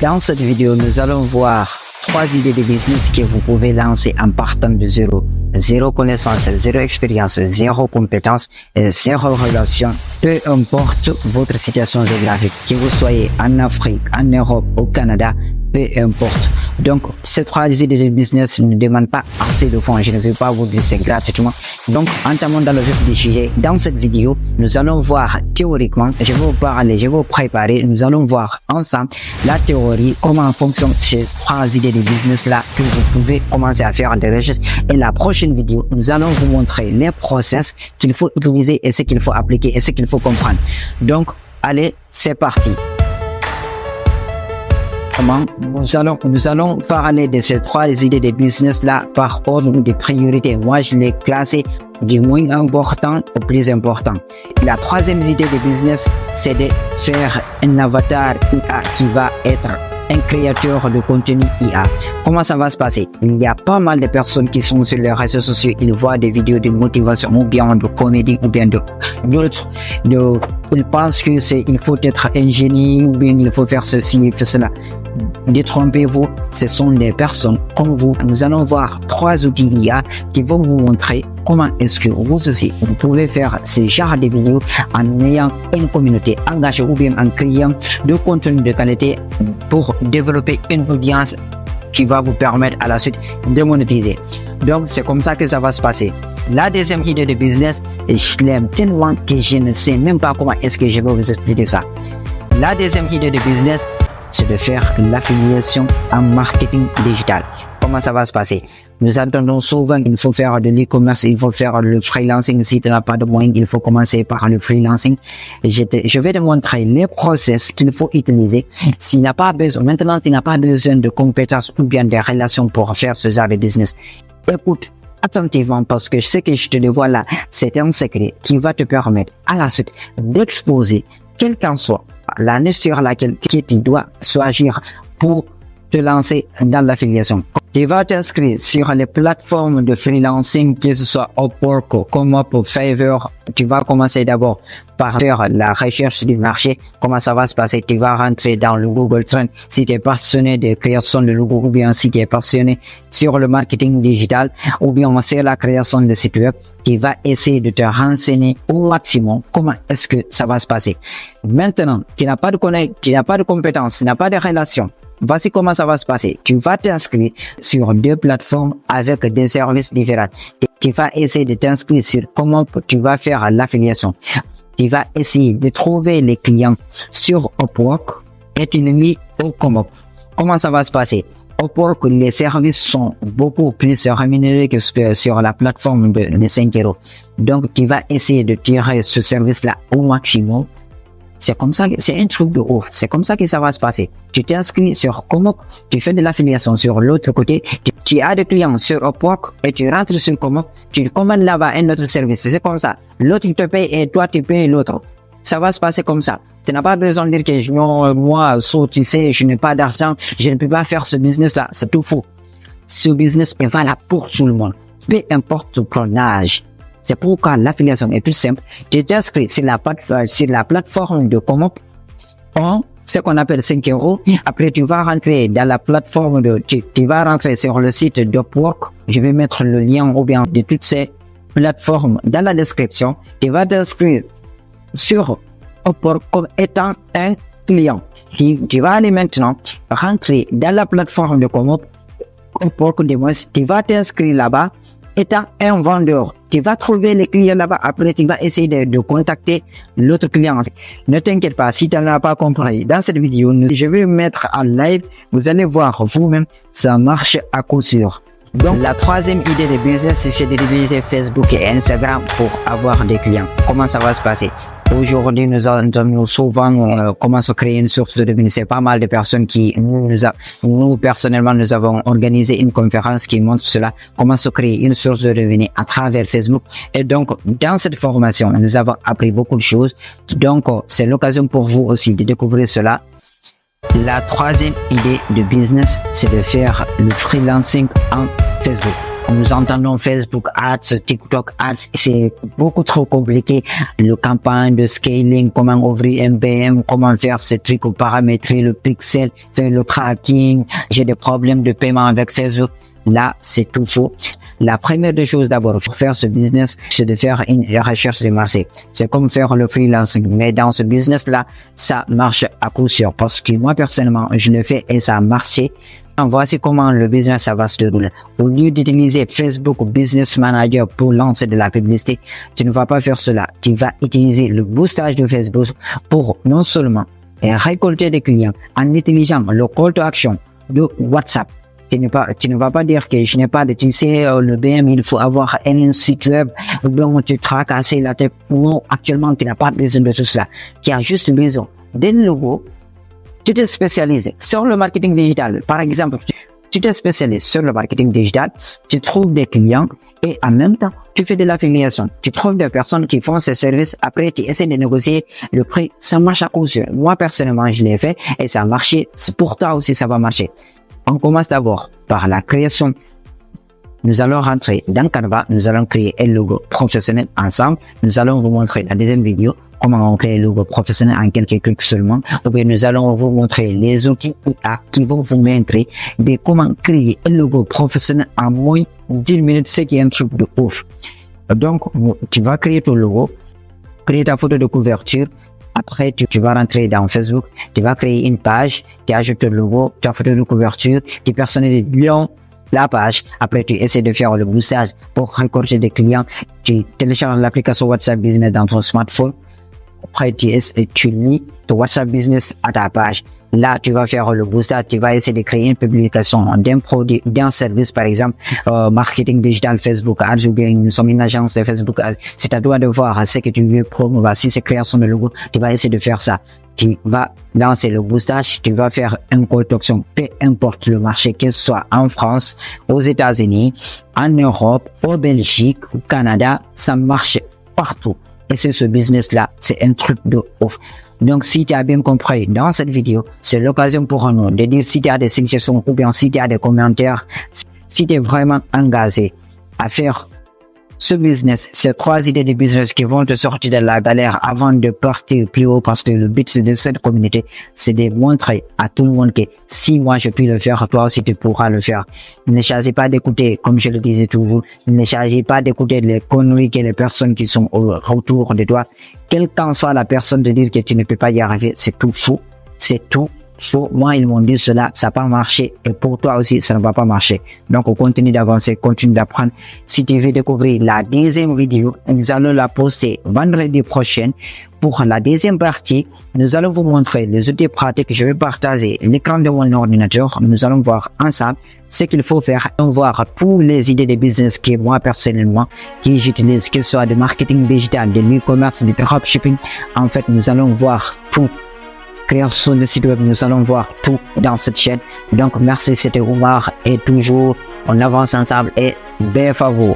Dans cette vidéo, nous allons voir 3 idées de business que vous pouvez lancer en partant de zéro. Zéro connaissance, zéro expérience, zéro compétence et zéro relation. Peu importe votre situation géographique, que vous soyez en Afrique, en Europe, au Canada, peu importe. Donc, ces 3 idées de business ne demandent pas assez de fonds. Je ne vais pas vous dire c'est gratuitement. Donc, entamons dans le vif du sujet. Dans cette vidéo, nous allons voir théoriquement, je vais vous parler, je vais vous préparer, nous allons voir ensemble la théorie, comment fonctionnent ces 3 idées de business là que vous pouvez commencer à faire des recherches. Et la prochaine vidéo, nous allons vous montrer les process qu'il faut utiliser et ce qu'il faut appliquer et ce qu'il faut comprendre. Donc, allez, c'est parti. Nous allons parler de ces 3 idées de business là par ordre de priorité. Moi, je les classé du moins important au plus important. La 3e idée de business, c'est de faire un avatar IA qui va être un créateur de contenu IA. Comment ça va se passer? Il y a pas mal de personnes qui sont sur les réseaux sociaux, ils voient des vidéos de motivation ou bien de comédie ou bien d'autres. Ils pensent que il faut être un génie ou bien il faut faire ceci, faire cela. Détrompez-vous, ce sont des personnes comme vous. Nous allons voir 3 outils IA qui vont vous montrer comment est-ce que vous aussi, vous pouvez faire ce genre de vidéos en ayant une communauté engagée ou bien en créant de contenu de qualité pour développer une audience qui va vous permettre à la suite de monétiser. Donc, c'est comme ça que ça va se passer. La 2e idée de business, je l'aime tellement que je ne sais même pas comment est-ce que je vais vous expliquer ça. La 2e idée de business, c'est de faire l'affiliation en marketing digital. Comment ça va se passer? Nous entendons souvent qu'il faut faire de l'e-commerce, il faut faire le freelancing. Si tu n'as pas de moyens, il faut commencer par le freelancing. Je vais te montrer les process qu'il faut utiliser. S'il n'a pas besoin, maintenant tu n'as pas besoin de compétences ou bien de relations pour faire ce genre de business. Écoute attentivement parce que ce que je te dévoile là, c'est un secret qui va te permettre à la suite d'exposer, quelle qu'en soit l'année sur laquelle tu dois agir pour te lancer dans l'affiliation. Tu vas t'inscrire sur les plateformes de freelancing, que ce soit Upwork, Comop, Fiverr. Tu vas commencer d'abord par faire la recherche du marché. Comment ça va se passer? Tu vas rentrer dans le Google Trends si tu es passionné de création de logo ou bien si tu es passionné sur le marketing digital ou bien sur la création de sites web. Tu vas essayer de te renseigner au maximum comment est-ce que ça va se passer. Maintenant, tu n'as pas de compétences, tu n'as pas de relations. Voici comment ça va se passer. Tu vas t'inscrire sur 2 plateformes avec des services différents. Tu vas essayer de t'inscrire sur comment tu vas faire l'affiliation. Tu vas essayer de trouver les clients sur Upwork et tu les lis au Comop. Comment ça va se passer? Upwork, les services sont beaucoup plus rémunérés que sur la plateforme de 5 €. Donc, tu vas essayer de tirer ce service-là au maximum. C'est comme ça, c'est un truc de ouf. C'est comme ça que ça va se passer. Tu t'inscris sur Comop, tu fais de l'affiliation sur l'autre côté, tu as des clients sur Upwork et tu rentres sur Comop, tu commandes là-bas un autre service. C'est comme ça. L'autre te paye et toi tu payes l'autre. Ça va se passer comme ça. Tu n'as pas besoin de dire que moi, tu sais, je n'ai pas d'argent, je ne peux pas faire ce business-là. C'est tout faux. Ce business est valable pour tout le monde. Peu importe ton âge. C'est pourquoi l'affiliation est plus simple. Tu t'inscris sur la plateforme de Comop en ce qu'on appelle 5 €. Après, tu vas rentrer dans la plateforme tu vas rentrer sur le site d'Upwork. Je vais mettre le lien ou bien de toutes ces plateformes dans la description. Tu vas t'inscrire sur Upwork comme étant un client. Tu vas aller maintenant rentrer dans la plateforme de Comop. Upwork, tu vas t'inscrire là-bas étant un vendeur. Tu vas trouver les clients là-bas. Après, tu vas essayer de contacter l'autre client. Ne t'inquiète pas, si tu n'as pas compris, dans cette vidéo, je vais mettre en live. Vous allez voir vous-même, ça marche à coup sûr. Donc, la 3e idée de business, c'est d'utiliser Facebook et Instagram pour avoir des clients. Comment ça va se passer? Aujourd'hui, nous entendons souvent comment se créer une source de revenus. C'est pas mal de personnes qui, nous personnellement, nous avons organisé une conférence qui montre cela, comment se créer une source de revenus à travers Facebook. Et donc, dans cette formation, nous avons appris beaucoup de choses. Donc, c'est l'occasion pour vous aussi de découvrir cela. La 3e idée de business, c'est de faire le freelancing en Facebook. Nous entendons Facebook Ads, TikTok Ads, c'est beaucoup trop compliqué. Le campagne de scaling, comment ouvrir MBM, comment faire ce truc, paramétrer le pixel, faire le tracking. J'ai des problèmes de paiement avec Facebook. Là, c'est tout faux. La première des choses d'abord pour faire ce business, c'est de faire une recherche de marché. C'est comme faire le freelancing. Mais dans ce business-là, ça marche à coup sûr parce que moi, personnellement, je le fais et ça a marché. Voici comment le business ça va se dérouler. Au lieu d'utiliser Facebook Business Manager pour lancer de la publicité, tu ne vas pas faire cela. Tu vas utiliser le boostage de Facebook pour non seulement récolter des clients en utilisant le call to action de WhatsApp. Tu ne vas pas dire que je n'ai pas de, tu sais, le BM, il faut avoir un site web, donc tu tracasses la tête. Non, actuellement, tu n'as pas besoin de tout cela. Tu as juste besoin d'un logo. Tu te spécialises sur le marketing digital. Par exemple, tu te spécialises sur le marketing digital, tu trouves des clients et en même temps, tu fais de l'affiliation. Tu trouves des personnes qui font ces services. Après, tu essaies de négocier le prix. Ça marche à coup sûr. Moi, personnellement, je l'ai fait et ça a marché. Pour toi aussi, ça va marcher. On commence d'abord par la création. Nous allons rentrer dans Canva. Nous allons créer un logo professionnel ensemble. Nous allons vous montrer la deuxième vidéo. Comment on crée un logo professionnel en quelques clics seulement. Ou bien nous allons vous montrer les outils IA qui vont vous montrer de comment créer un logo professionnel en moins de 10 minutes, ce qui est un truc de ouf. Donc, tu vas créer ton logo, créer ta photo de couverture. Après, tu vas rentrer dans Facebook, tu vas créer une page, tu ajoutes le logo, ta photo de couverture, tu personnalises bien la page. Après, tu essaies de faire le boostage pour récolter des clients. Tu télécharges l'application WhatsApp Business dans ton smartphone. Après, tu lis ton WhatsApp Business à ta page. Là, tu vas faire le boostage, tu vas essayer de créer une publication d'un produit, d'un service, par exemple, marketing digital Facebook Ads, ou bien nous sommes une agence de Facebook Ads. C'est à toi de voir ce que tu veux promouvoir. Si c'est création de logo, tu vas essayer de faire ça. Tu vas lancer le boostage, tu vas faire une call to action, peu importe le marché, que ce soit en France, aux États-Unis, en Europe, au Belgique, au Canada, ça marche partout. Et c'est ce business-là, c'est un truc de ouf. Donc, si tu as bien compris dans cette vidéo, c'est l'occasion pour nous de dire si tu as des suggestions ou bien si tu as des commentaires, si tu es vraiment engagé à faire ce business, ces 3 idées de business qui vont te sortir de la galère avant de partir plus haut, parce que le but de cette communauté, c'est de montrer à tout le monde que si moi je puis le faire, toi aussi tu pourras le faire. Ne choisis pas d'écouter, comme je le disais toujours, ne choisis pas d'écouter les conneries que les personnes qui sont autour de toi. Quelle qu'en soit la personne de dire que tu ne peux pas y arriver, c'est tout faux, c'est tout faux. Moi, ils m'ont dit cela, ça n'a pas marché, et pour toi aussi, ça ne va pas marcher. Donc, on continue d'avancer, continue d'apprendre. Si tu veux découvrir la deuxième vidéo, nous allons la poster vendredi prochain. Pour la deuxième partie, nous allons vous montrer les outils pratiques. Je vais partager l'écran de mon ordinateur. Nous allons voir ensemble ce qu'il faut faire. On va voir toutes les idées de business que moi, personnellement, que j'utilise, que ce soit de marketing digital, de l'e-commerce, de dropshipping. En fait, nous allons voir tout. Création de site web, nous allons voir tout dans cette chaîne. Donc, merci, c'était Omar et toujours, on avance ensemble et BF à vous.